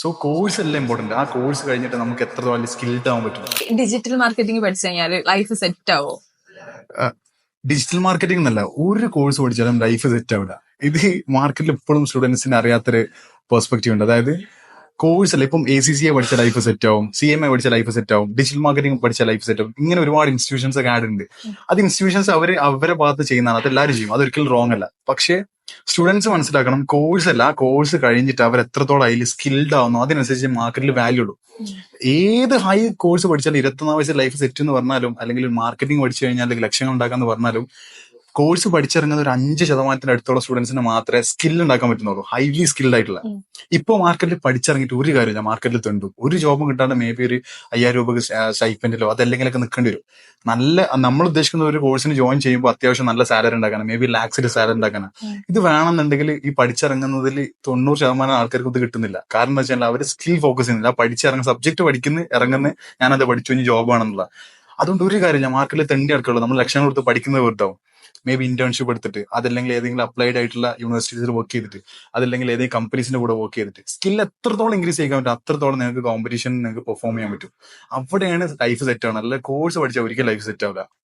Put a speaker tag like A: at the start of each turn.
A: So course എല്ലാം important. ആ course കഴിഞ്ഞിട്ട് നമുക്ക് എത്രത്തോളം സ്കിൽഡ് ആവാൻ പറ്റും.
B: ഡിജിറ്റൽ മാർക്കറ്റിംഗ് പഠിച്ചു കഴിഞ്ഞാൽ ലൈഫ് സെറ്റ് ആവോ?
A: ഡിജിറ്റൽ മാർക്കറ്റിംഗ് എന്നല്ല, ഒരു കോഴ്സ് പഠിച്ചാലും ലൈഫ് സെറ്റ് ആവില്ല. ഇത് മാർക്കറ്റിൽ ഇപ്പോഴും സ്റ്റുഡൻസിന് അറിയാത്തൊരു പെർസ്പെക്റ്റീവ് ഉണ്ട്. അതായത് കോഴ്സ് അല്ല, ഇപ്പം ACCA പഠിച്ച ലൈഫ് സെറ്റ് ആവും, CMA പഠിച്ച ലൈഫ് സെറ്റ് ആവും, ഡിജിറ്റൽ മാർക്കറ്റിംഗ് പഠിച്ച ലൈഫ് സെറ്റ് ആവും. ഇങ്ങനെ ഒരുപാട് ഇൻസ്റ്റിറ്റ്യൂഷൻസ് ഒക്കെ ആഡ് ഉണ്ട്. അത് ഇൻസ്റ്റിറ്റ്യൂഷൻസ് അവരെ ഭാഗത്ത് ചെയ്യുന്നതാണ്, അതെല്ലാവരും ചെയ്യും, അതൊരിക്കലും റോങ് അല്ല. പക്ഷേ സ്റ്റുഡൻസ് മനസ്സിലാക്കണം, കോഴ്സ് അല്ല, കോഴ്സ് കഴിഞ്ഞിട്ട് അവർ എത്രത്തോളം അതിൽ സ്കിൽഡ് ആവുന്നു അതിനനുസരിച്ച് മാർക്കറ്റിൽ വാല്യൂ ഉള്ളൂ. ഏത് ഹൈ കോഴ്സ് പഠിച്ചാലും 24 വയസ്സ് ലൈഫ് സെറ്റ് എന്ന് പറഞ്ഞാലും, അല്ലെങ്കിൽ മാർക്കറ്റിംഗ് പഠിച്ചു കഴിഞ്ഞാൽ ലക്ഷങ്ങൾ ഉണ്ടാക്കാന്ന് പറഞ്ഞാലും, കോഴ്സ് പഠിച്ചിറങ്ങുന്ന ഒരു 5% അടുത്തുള്ള സ്റ്റുഡൻസിന് മാത്രമേ സ്കിൽ ഉണ്ടാക്കാൻ പറ്റുന്നുള്ളൂ, ഹൈലി സ്കിൽഡ് ആയിട്ടുള്ള. ഇപ്പൊ മാർക്കറ്റിൽ പഠിച്ചിറങ്ങിയിട്ട് ഒരു കാര്യമില്ല, മാർക്കറ്റിൽ തെണ്ടു ഒരു ജോബും കിട്ടാണ്ട് മേ ബി ഒരു 5,000 രൂപ സ്റ്റൈപ്പൻഡിലോ അതല്ലെങ്കിലൊക്കെ നിൽക്കേണ്ടി വരും. നമ്മൾ ഉദ്ദേശിക്കുന്ന ഒരു കോഴ്സിന് ജോയിൻ ചെയ്യുമ്പോൾ അത്യാവശ്യം നല്ല സാലറി ഉണ്ടാക്കാനാണ്, മേ ബി ലാക്സിൽ സാലറി ഉണ്ടാക്കാനാണ്. ഇത് വേണമെന്നുണ്ടെങ്കിൽ ഈ പഠിച്ചിറങ്ങുന്നതിൽ 90% ആൾക്കാർക്ക് ഇത് കിട്ടുന്നില്ല. കാരണം എന്താ വെച്ചാൽ അവർ സ്കിൽ ഫോക്കസ് ചെയ്യുന്നില്ല, പഠിച്ചിറങ്ങുന്ന സബ്ജക്ട് ഇറങ്ങുന്ന ഞാനത് പഠിച്ചു ഇനി ജോബ് ആണെന്നുള്ള. അതുകൊണ്ട് ഒരു കാര്യമില്ല, മാർക്കറ്റിൽ തെണ്ടി നടക്കുള്ളൂ. നമ്മൾ ലക്ഷങ്ങൾ കൊടുത്ത് പഠിക്കുന്നത് വെറുതാവും. മേ ബി ഇന്റേൺഷിപ്പ് എടുത്തിട്ട്, അതല്ലെങ്കിൽ ഏതെങ്കിലും അപ്ലൈഡ് ആയിട്ടുള്ള യൂണിവേഴ്സിറ്റീസിൽ വർക്ക് ചെയ്തിട്ട്, അതല്ലെങ്കിൽ ഏതെങ്കിലും കമ്പനീസിന്റെ കൂടെ വർക്ക് ചെയ്തിട്ട് സ്കിൽ എത്രത്തോളം ഇൻക്രീസ് ചെയ്യാൻ പറ്റും അത്രത്തോളം നിങ്ങൾക്ക് കോമ്പറ്റീഷൻ നിങ്ങൾക്ക് പെർഫോം ചെയ്യാൻ പറ്റും. അവിടെയാണ് ലൈഫ് സെറ്റ് ആണ്. അല്ല കോഴ്സ് പഠിച്ചാൽ ഒരിക്കലും ലൈഫ് സെറ്റ് ആവില്ല.